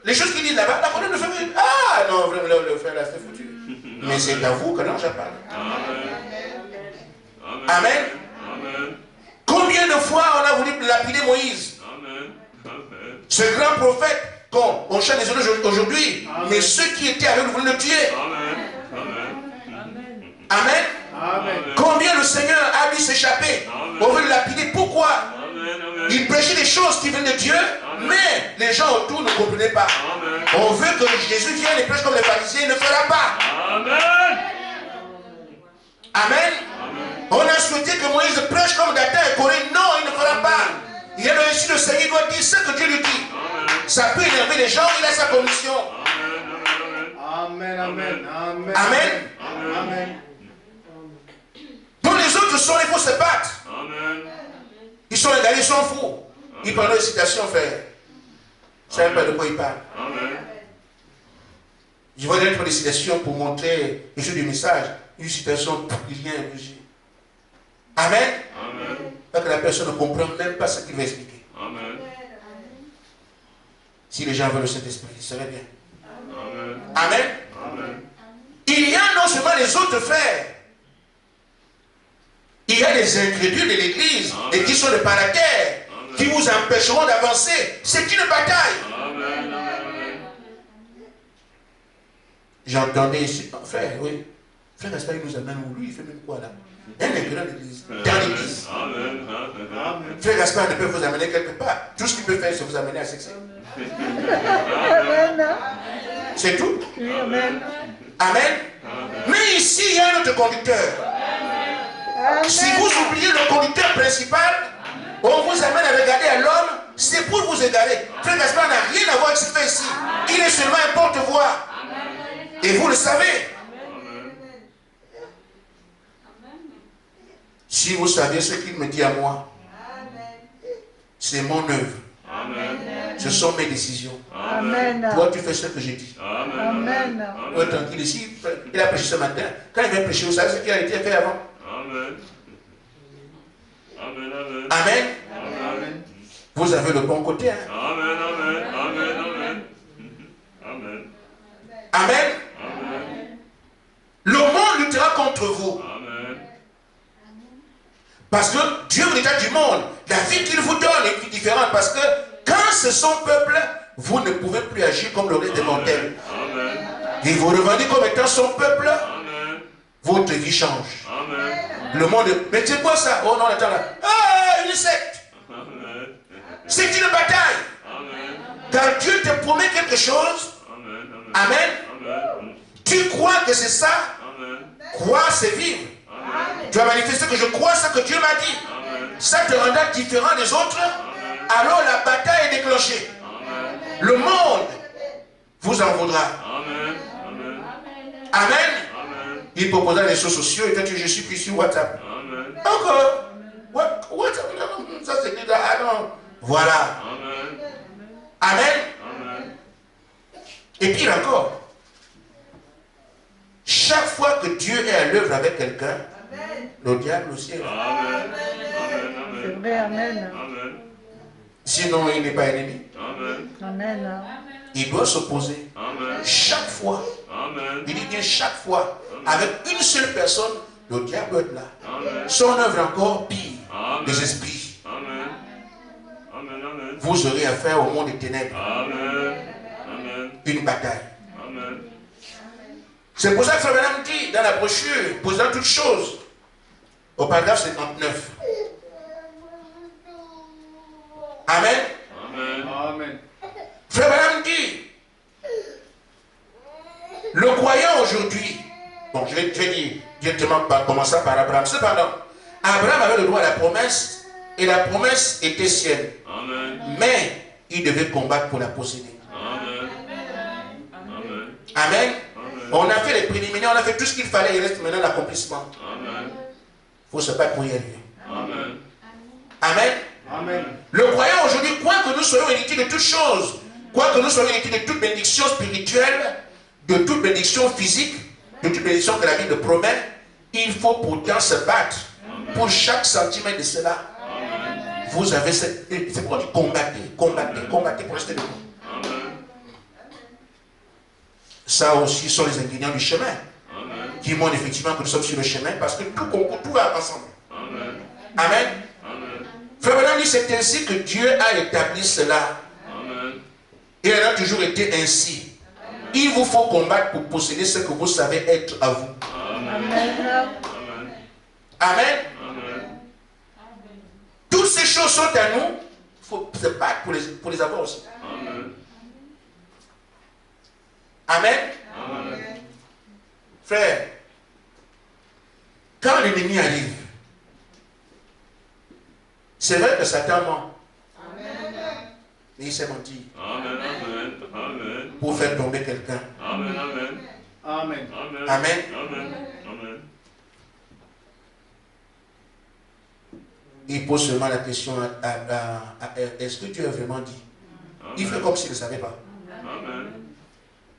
Les choses qu'ils disent là-bas, d'accord, le frère. Ah non, le frère là, c'est foutu. Mais c'est à vous que l'ange appelle. Amen. Amen. Amen. Combien de fois on a voulu lapider Moïse? Amen. Amen. Ce grand prophète, on chante les honneurs aujourd'hui, mais ceux qui étaient avec lui voulaient le tuer. Amen. Amen. Amen. Amen. Combien le Seigneur a dû s'échapper? On veut le lapider. Pourquoi? Amen. Amen. Il prêchait des choses qui venaient de Dieu, mais les gens autour ne comprenaient pas. Amen. On veut que Jésus vienne et prêche comme les pharisiens, il ne fera pas. Amen. Amen. On a souhaité que Moïse prêche comme Dathan et Corée. Non, il ne fera pas. Il y a réussi, le Seigneur doit dire ce que Dieu lui dit. Ça peut énerver les gens, il a sa commission. Amen. Amen. Amen. Amen. Amen. sont égarés, ils sont fous. Ils prennent une citation, frère. Je ne sais pas de quoi ils parlent. Amen. Je vais donner des citations pour montrer le jeu du message. Une citation, il y a un budget. Amen. Amen. Parce que la personne ne comprend même pas ce qu'il va expliquer. Amen. Si les gens veulent le Saint-Esprit, ce serait bien. Amen. Amen. Amen. Il y a non seulement les autres frères, il y a des incrédules de l'Église et qui sont des paracères, qui vous empêcheront d'avancer. C'est une bataille. Amen. Amen. J'entendais ici, frère, oui. Frère, n'est-ce pas, il nous amène où? Lui, il fait même quoi là? Un incrédule de l'Église. Dans l'Église. Amen. Amen. Frère Gaspard ne peut vous amener quelque part. Tout ce qu'il peut faire, c'est vous amener à succès. Amen. C'est tout. Oui, amen. Amen. Mais ici, il y a un autre conducteur. Amen. Si vous oubliez le conducteur principal, on vous amène à regarder à l'homme, c'est pour vous égarer. Frère Gaspard n'a rien à voir avec ce qui fait ici. Il est seulement un porte-voix. Et vous le savez. Si vous saviez ce qu'il me dit à moi, c'est mon œuvre. Amen. Ce sont mes décisions. Amen. Toi, tu fais ce que j'ai dit. Amen. Toi, tranquille ici. Il a prêché ce matin. Quand il vient prêcher, vous savez ce qu'il a été fait avant. Amen. Amen. Amen. Amen. Amen. Vous avez le bon côté. Hein? Amen. Amen. Amen. Amen. Amen. Amen. Amen. Le monde luttera contre vous. Amen. Parce que Dieu vous l'état du monde. La vie qu'il vous donne est différente. Parce que quand c'est son peuple, vous ne pouvez plus agir comme le reste des mortels. Amen. Il vous revendique comme étant son peuple. Amen. Votre vie change. Amen. Le monde. Mais c'est quoi ça? Oh non, attends là. Ah, une secte. Amen. C'est une bataille. Amen. Car Dieu te promet quelque chose. Amen. Amen. Amen. Tu crois que c'est ça? Amen. Croire, c'est vivre. Amen. Tu as manifesté que je crois ce que Dieu m'a dit. Amen. Ça te rendra différent des autres. Alors la bataille est déclenchée. Amen. Le monde vous en voudra. Amen. Amen. Amen. Amen. Il proposera les réseaux sociaux et toi tu dis, je suis plus sur WhatsApp. Amen. Encore. WhatsApp, non, ça c'est que ah non. Voilà. Amen. Amen. Amen. Et pire encore, chaque fois que Dieu est à l'œuvre avec quelqu'un, le diable aussi est là. Amen. C'est Amen. vrai, amen. Amen. Sinon il n'est pas ennemi. Amen. Amen. Il doit s'opposer. Amen. Chaque fois, Amen. il dit bien chaque fois, avec une seule personne, le diable est là. Amen. Son œuvre encore pire, Amen. des esprits. Amen. Amen. Amen. Vous aurez affaire au monde des ténèbres. Amen. Amen. Une bataille. Amen. C'est pour ça que Frère Branham dit dans la brochure, posant toutes choses, au paragraphe 59. Amen. Amen. Amen. Frère Branham dit, le croyant aujourd'hui, bon, je vais dire directement par commençant par Abraham. Cependant, Abraham avait le droit à la promesse, et la promesse était sienne. Amen. Mais il devait combattre pour la posséder. Amen. Amen. Amen. Amen. On a fait les préliminaires, on a fait tout ce qu'il fallait, il reste maintenant l'accomplissement. Amen. Il faut se battre pour y arriver. Amen. Amen. Amen. Le croyant aujourd'hui, quoi que nous soyons héritiers de toutes choses, quoi que nous soyons héritiers de toute bénédiction spirituelle, de toute bénédiction physique, de toute bénédiction que la Bible promet, il faut pourtant se battre pour chaque centimètre de cela. Amen. Vous avez cette... C'est pourquoi tu combattez pour rester debout. Amen. Ça aussi sont les ingrédients du chemin, Amen. qui montrent effectivement que nous sommes sur le chemin, parce que tout concourt, tout va ensemble. Amen. Amen. Amen. Frère Branham dit, c'est ainsi que Dieu a établi cela. Amen. Et elle a toujours été ainsi. Il vous faut combattre pour posséder ce que vous savez être à vous. Amen. Amen. Amen. Amen. Amen. Toutes ces choses sont à nous. Il faut se battre pour les avoir aussi. Amen. Amen. Amen. Frère, quand l'ennemi arrive, c'est vrai que Satan ment. Mais il s'est menti Amen. Amen. Amen. pour faire tomber quelqu'un. Amen. Amen. Amen. Amen. Amen. Amen. Amen. il pose seulement la question est-ce que Dieu a vraiment dit? Il fait comme s'il ne savait pas. Amen.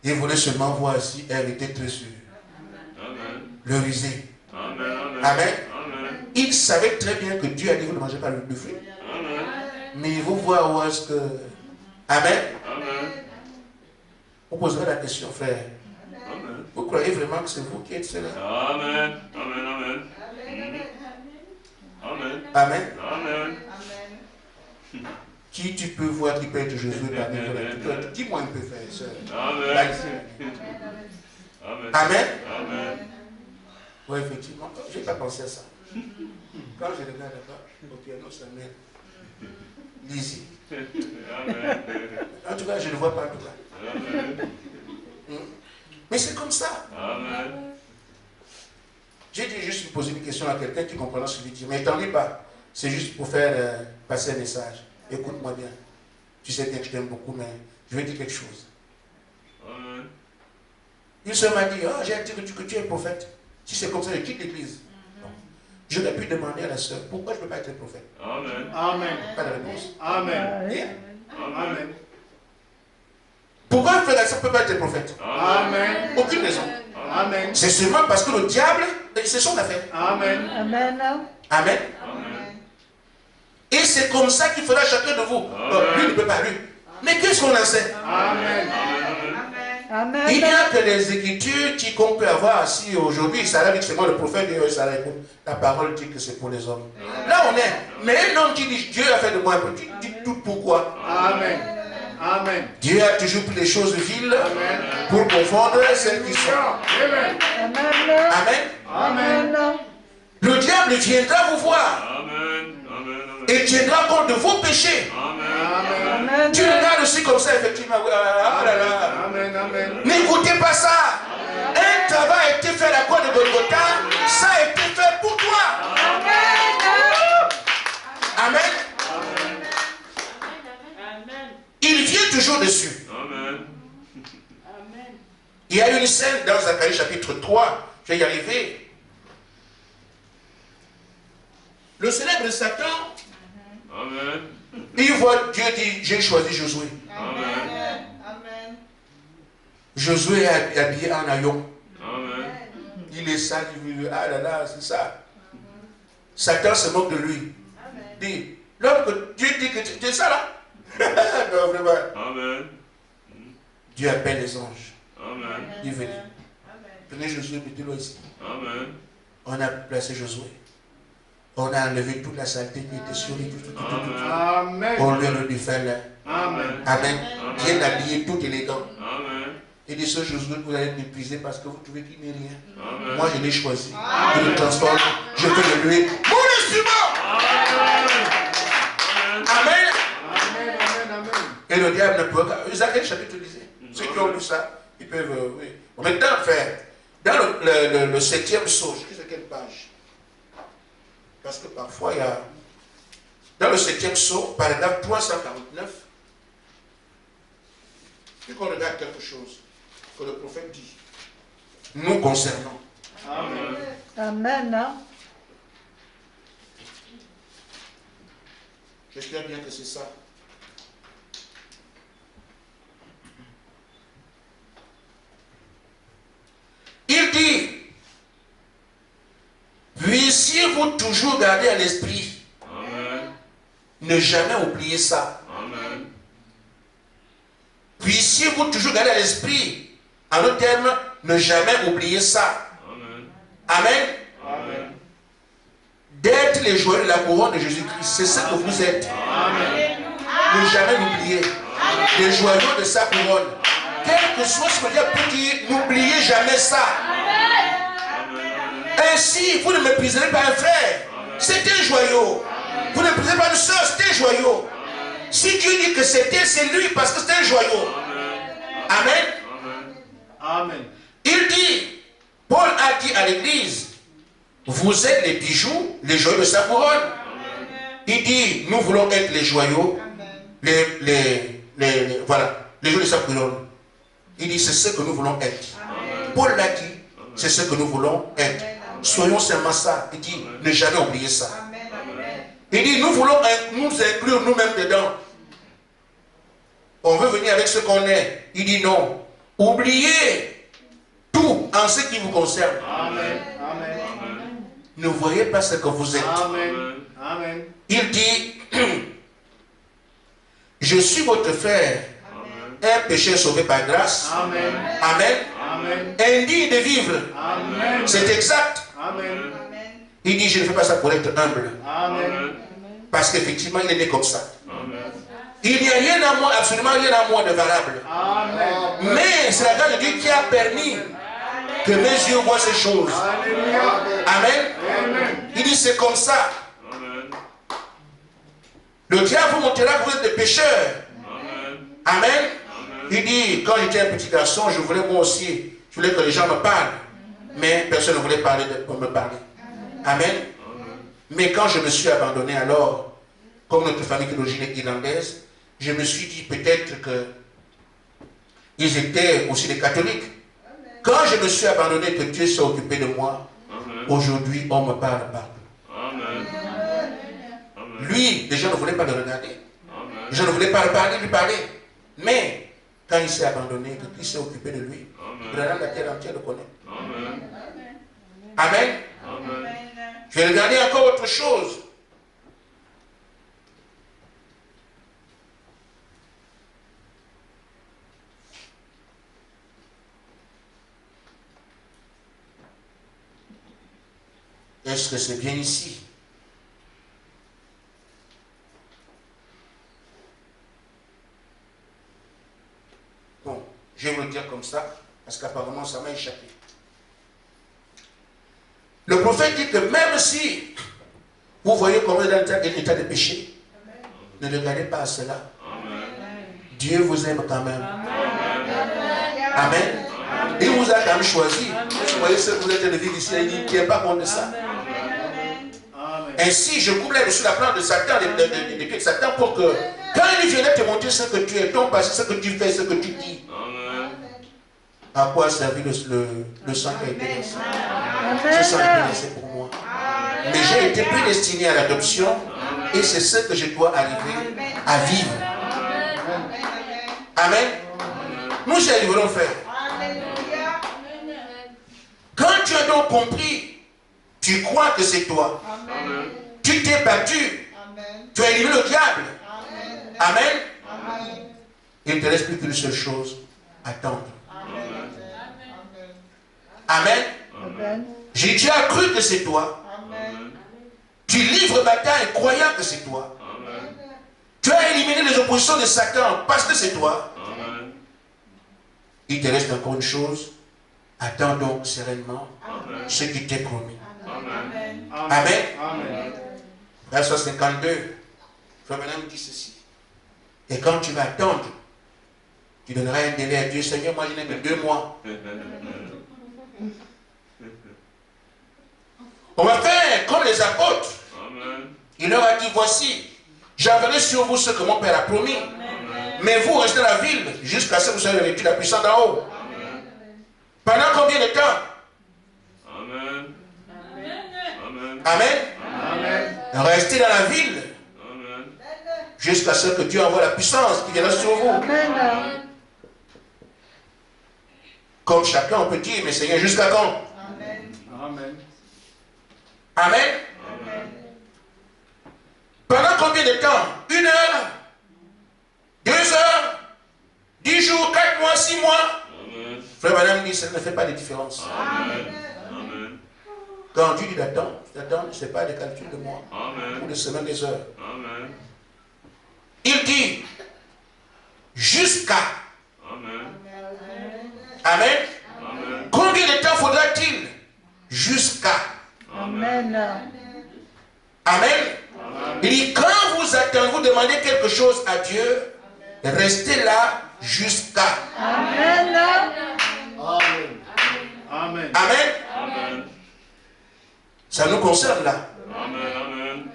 Il voulait seulement voir si elle était très sûre. Amen. Le riser. Amen. Amen. Amen. Il savait très bien que Dieu a dit vous ne mangez pas le fruit. Amen. Mais il veut voir où est-ce que... Amen. Amen. Vous poserez la question, frère. Amen. Vous croyez vraiment que c'est vous qui êtes cela? Amen. Amen. Amen. Amen. Amen. Amen. Qui tu peux voir qui peut être Jésus parmi vous? Dis-moi un peu, frère et soeur. Amen. Là, ici. Amen. Amen. Amen. Oui, effectivement. Je n'ai pas pensé à ça. Quand je regarde là-bas, au piano, ça m'aide. Lizzie. Amen. En tout cas, je ne le vois pas en tout cas. Amen. Mais c'est comme ça. Amen. J'ai dit juste lui poser une question à quelqu'un qui comprendra ce qu'il dit. Mais t'en dis pas. C'est juste pour faire passer un message. Écoute-moi bien. Tu sais bien que je t'aime beaucoup, mais je vais dire quelque chose. Amen. Une soeur m'a dit, oh, j'ai dit que tu es prophète. Si c'est comme ça, je quitte l'église. J'aurais pu demander à la soeur, pourquoi je ne peux pas être prophète? Amen. Amen. Pas de réponse. Amen. Rien. Amen. Pourquoi un frère ne peut pas être prophète? Amen. Aucune raison. Amen. C'est seulement parce que le diable, c'est son affaire. Amen. Amen. Amen. Amen. Et c'est comme ça qu'il faudra chacun de vous. Lui ne peut pas, lui. Mais qu'est-ce qu'on enseigne? Amen. Amen. Il n'y a que les écritures qu'on peut avoir. Si aujourd'hui, Sarah dit que c'est moi le prophète, et Sarah écoute, la parole dit que c'est pour les hommes. Là, on est. Mais un homme qui dit Dieu a fait de moi un peu, tu dis tout pourquoi? Amen. Amen. Dieu a toujours pris les choses viles pour confondre celles qui sont. Amen. Amen. Amen. Amen. Le diable viendra vous voir Amen. Amen. et tiendra compte de vos péchés. Amen. Amen. Tu regardes aussi comme ça, effectivement. Ah là là. Amen. Amen. N'écoutez pas ça. Un travail a été fait à la croix de Golgotha. Ça a été fait pour toi. Amen. Il vient toujours dessus. Amen. Il y a une scène dans Zacharie chapitre 3. Je vais y arriver. Le célèbre Satan, Amen. il voit Dieu dit, j'ai choisi Josué. Amen. Josué est habillé en haillon. Amen. Il est sale, il veut, ah là là, c'est ça. Satan se moque de lui. Dit, l'homme que Dieu dit que tu es ça là. Non, vraiment. Amen. Dieu appelle les anges. Amen. Il veut dire, prenez Josué, mettez-le ici. Amen. On a placé Josué. On a enlevé toute la saleté qui était sur lui. Tout. Amen. On lui a le défait là. Amen. Amen. Bien habillé, tout élégant. Amen. Il dit, ce Josué, vous allez mépriser parce que vous trouvez qu'il n'est rien. Amen. Moi, je l'ai choisi. Je le transforme. Je peux le lui. Mon instrument. Amen. Amen. Amen. Et le diable ne peut pas. Zacharie chapitre 10. Ceux qui ont lu ça, ils peuvent. Oui. Maintenant, frère, dans le 7e psaume, je sais quelle page. Parce que parfois, il y a. Dans le 7e psaume, paragraphe 349, il faut qu'on regarde quelque chose que le prophète dit. Nous concernant. Amen. Amen. J'espère bien que c'est ça. Il dit, puissiez-vous toujours garder à l'esprit, Amen. ne jamais oublier ça. Amen. Puissiez-vous toujours garder à l'esprit, en d'autres termes, ne jamais oublier ça. Amen. Amen. Amen. D'être les joyeux de la couronne de Jésus-Christ, c'est ce que vous êtes. Ne jamais l'oublier. Les joyaux de sa couronne. Quel que soit ce que Dieu peut dire, n'oubliez jamais ça. Ainsi, vous ne mépriserez pas un frère. C'est un joyau. Vous ne méprisez pas une soeur, c'est un joyau. Si Dieu dit que c'était, c'est lui parce que c'est un joyau. Amen. Amen. Il dit, Paul a dit à l'église, vous êtes les bijoux, les joyaux de sa couronne. Il dit, nous voulons être les joyaux, voilà, les joyaux de sa couronne. Il dit, c'est ce que nous voulons être. Paul l'a dit, c'est ce que nous voulons être. Soyons seulement ça. Il dit, ne jamais oublier ça. Il dit, nous voulons nous inclure nous-mêmes dedans. On veut venir avec ce qu'on est. Il dit non. Oubliez tout en ce qui vous concerne. Amen. Amen. Ne voyez pas ce que vous êtes. Amen. Amen. Il dit, je suis votre frère, un pécheur sauvé par grâce. Amen. Amen. Amen. Indigne de vivre. Amen. C'est exact. Amen. Il dit, je ne fais pas ça pour être humble. Amen. Parce qu'effectivement, il est né comme ça. Amen. Il n'y a rien à moi, absolument rien à moi de valable. Amen. Mais c'est la grâce de Dieu qui a permis que mes yeux voient ces choses. Alléluia. Amen. Amen. Il dit, c'est comme ça. Amen. Le diable vous montrera que vous êtes des pécheurs. Amen. Amen. Il dit, quand j'étais un petit garçon, je voulais moi aussi, je voulais que les gens me parlent. Mais personne ne voulait me parler. Amen. Mais quand je me suis abandonné alors, comme notre famille d'origine irlandaise, je me suis dit peut-être que ils étaient aussi des catholiques. Quand je me suis abandonné, que Dieu s'est occupé de moi, aujourd'hui on me parle partout. Amen. Lui, les gens ne voulaient pas le regarder. Amen. Les gens ne voulaient pas le parler, lui parler. Mais quand il s'est abandonné, que Dieu s'est occupé de lui, la terre entière le connaît. Amen. Amen. Amen. Je vais regarder encore autre chose. Est-ce que c'est bien ici? Bon, je vais vous le dire comme ça, parce qu'apparemment ça m'a échappé. Le prophète dit que même si vous voyez comment il est dans un état de péché, ne regardez pas à cela. Dieu vous aime quand même. Amen. Il vous a quand même choisi. Vous voyez ce que vous êtes de vivre ici, il ne tient pas compte de ça. Ainsi, je coupe là sur la plante de Satan, des pieds de Satan, pour que quand il viendrait te montrer ce que tu es, ton passé, ce que tu fais, ce que tu dis, à quoi a servi le sang qui a été versé? Ce sang a été versé pour moi. Mais j'ai été prédestiné à l'adoption et c'est ce que je dois arriver à vivre. Amen. Nous y arriverons, frère. Quand tu as donc compris, tu crois que c'est toi. Tu t'es battu. Tu as éliminé le diable. Amen. Il ne te reste plus qu'une seule chose, attendre. Amen. J'ai déjà cru que c'est toi. Tu livres bataille croyant que c'est toi. Tu as éliminé les oppositions de Satan parce que c'est toi. Il te reste encore une chose. Attends donc sereinement ce qui t'est promis. Amen. Verset 52. Frère Branham dit ceci. Et quand tu vas attendre, tu donneras un délai à Dieu. Seigneur, moi je n'ai que 2 mois. On va faire comme les apôtres. Il leur a dit, voici, j'enverrai sur vous ce que mon Père a promis. Mais vous restez dans la ville jusqu'à ce que vous soyez revêtus de la puissance d'en haut. Pendant combien de temps? Amen. Restez dans la ville jusqu'à ce que Dieu envoie la puissance qui viendra sur vous. Comme chacun, on peut dire, mais Seigneur, jusqu'à quand? Amen. Pendant combien de temps? 1 heure? 2 heures? 10 jours? 4 mois? 6 mois? Frère Branham dit, ça ne fait pas de différence. Quand Dieu dit d'attendre, ce n'est pas des calculs de mois ou de semaines, des heures. Il dit jusqu'à. Amen. Combien de temps faudra-t-il? Jusqu'à. Amen. Il dit quand vous attendez, vous demandez quelque chose à Dieu, restez là jusqu'à. Amen. Amen. Ça nous concerne là.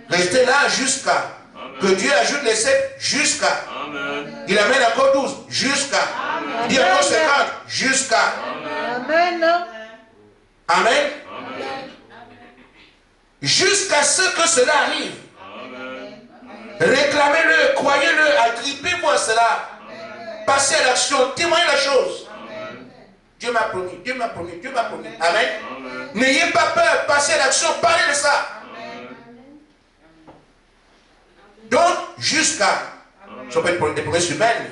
Restez là jusqu'à. Que Dieu ajoute les 7 jusqu'à. Il amène encore 12 jusqu'à. Il dit encore 50 jusqu'à. Amen. Jusqu'à ce que cela arrive. Réclamez-le, croyez-le, agrippez-vous à cela. Passez à l'action, témoignez la chose. Dieu m'a promis, Dieu m'a promis, Dieu m'a promis. Amen. N'ayez pas peur, passez à l'action, parlez de ça. Donc, jusqu'à, ça peut être des promesses humaines,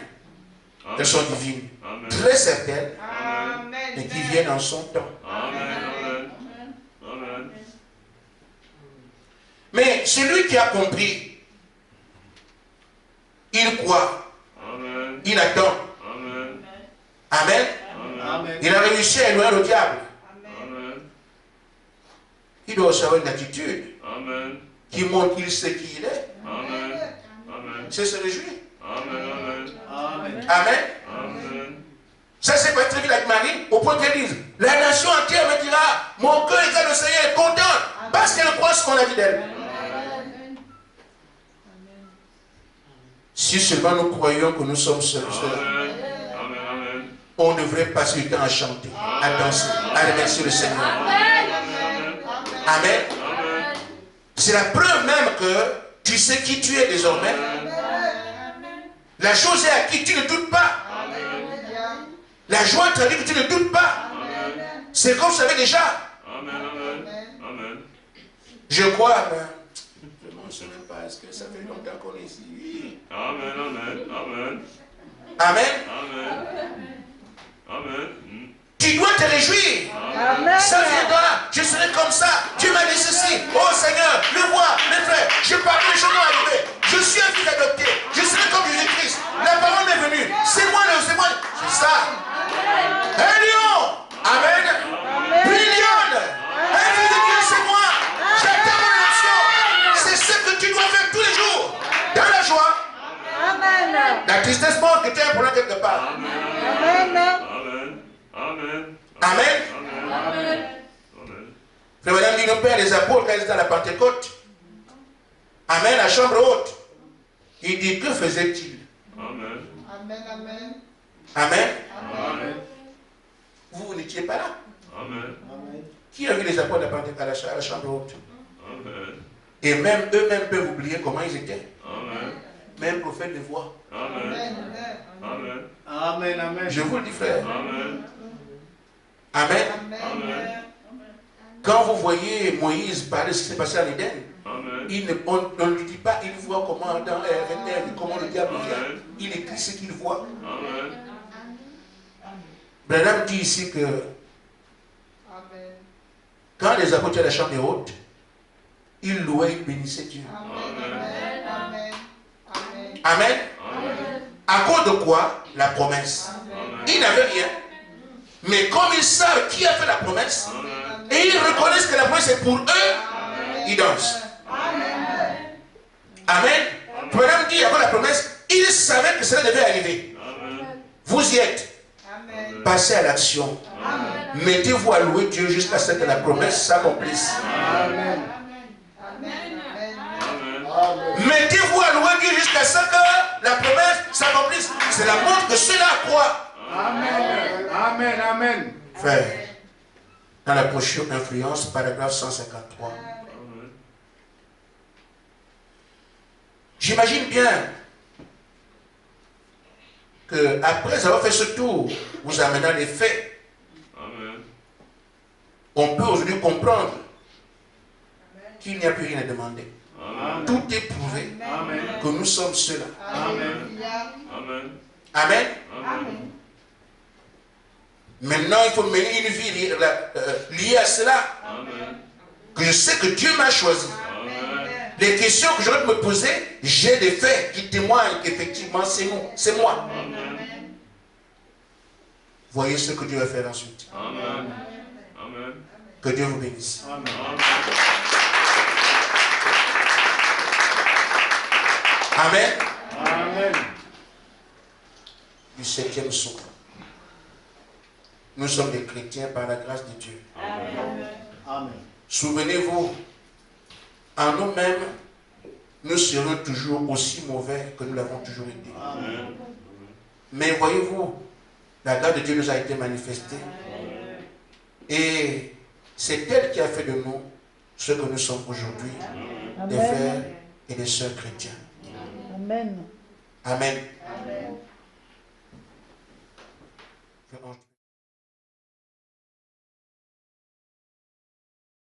elles sont divines, très certaines, et qui viennent en son temps. Mais celui qui a compris, il croit, il attend. Amen. Il a réussi à éloigner le diable. Il doit aussi avoir une attitude qui montre qu'il sait qui il est. C'est se réjouir. Amen. Ça, c'est pas très vite avec Marie, au point qu'elle dise, la nation entière me dira, mon cœur est le Seigneur est content, parce qu'elle croit ce qu'on a dit d'elle. Si seulement nous croyons que nous sommes seuls, on devrait passer du temps à chanter, à danser, à remercier le Seigneur. Amen. C'est la preuve même que tu sais qui tu es désormais. La chose est à qui tu ne doutes pas. La joie traduit que tu ne doutes pas. C'est comme tu savais déjà. Je crois, mais je ne sais pas, est-ce que ça fait longtemps qu'on est ici? Amen, amen, amen. Amen. Amen. Tu dois te réjouir. Amen. Ça viendra. Je serai comme ça. Dieu m'a dit ceci. Oh Seigneur, le vois, le frère. Je parle les choses vont arriver. Je suis un fils adopté. Je serai comme Jésus-Christ. La parole m'est venue. C'est moi, c'est moi. C'est ça. Un lion. Amen. Brillonne. Un fils de Dieu, c'est moi. J'attends mon élection. C'est ce que tu dois faire tous les jours. Dans la joie. Amen. La tristesse montre que tu as un problème quelque part. Amen. Amen. Amen. Frère Madame dit, nos pères, les apôtres, quand ils étaient à la Pentecôte, Amen, la chambre haute, il dit, que faisait-il? Amen. Amen. Amen. Vous n'étiez pas là. Amen. Qui a vu les apôtres à la chambre haute? Amen. Et même eux-mêmes peuvent oublier comment ils étaient. Amen. Même prophète les voit. Amen. Amen. Amen, amen. Je vous le dis, frère. Amen. Amen. Amen. Quand vous voyez Moïse parler de ce qui s'est passé à l'Éden, Amen. on ne lui dit pas, il voit comment dans RNR, comment le diable vient. Amen. Il écrit ce qu'il voit. Amen. Branham dit ici que quand les apôtres étaient à la chambre haute, ils louaient, ils bénissaient Dieu. Amen. Amen. Amen. À cause de quoi? La promesse. Ils n'avaient rien. Mais comme ils savent qui a fait la promesse, Amen. et ils reconnaissent que la promesse est pour eux, ils dansent. Amen. Branham dit avant la promesse, ils savaient que cela devait arriver. Amen. Vous y êtes. Passez à l'action. Mettez-vous à louer Dieu jusqu'à ce que la promesse s'accomplisse. Amen. Amen. Mettez-vous à louer Dieu jusqu'à ce que la promesse s'accomplisse. C'est la montre que ceux-là croient. Amen. Amen. Amen. Frère, dans la brochure Influence, paragraphe 153. Amen. J'imagine bien que après avoir fait ce tour, vous amenant les faits, Amen. on peut aujourd'hui comprendre qu'il n'y a plus rien à demander. Amen. Tout est prouvé Amen. que nous sommes ceux-là. Amen. Amen. Amen. Amen. Maintenant, il faut mener une vie liée à cela. Amen. Que je sais que Dieu m'a choisi. Amen. Les questions que j'aurais pu me poser, j'ai des faits qui témoignent qu'effectivement c'est nous, c'est moi. Amen. Voyez ce que Dieu va faire ensuite. Amen. Amen. Que Dieu vous bénisse. Amen. Amen. Amen. Du 7e psaume. Nous sommes des chrétiens par la grâce de Dieu. Amen. Souvenez-vous, en nous-mêmes, nous serons toujours aussi mauvais que nous l'avons toujours été. Amen. Mais voyez-vous, la grâce de Dieu nous a été manifestée. Et c'est elle qui a fait de nous ce que nous sommes aujourd'hui, des frères et des sœurs chrétiens. Amen. Amen. Amen.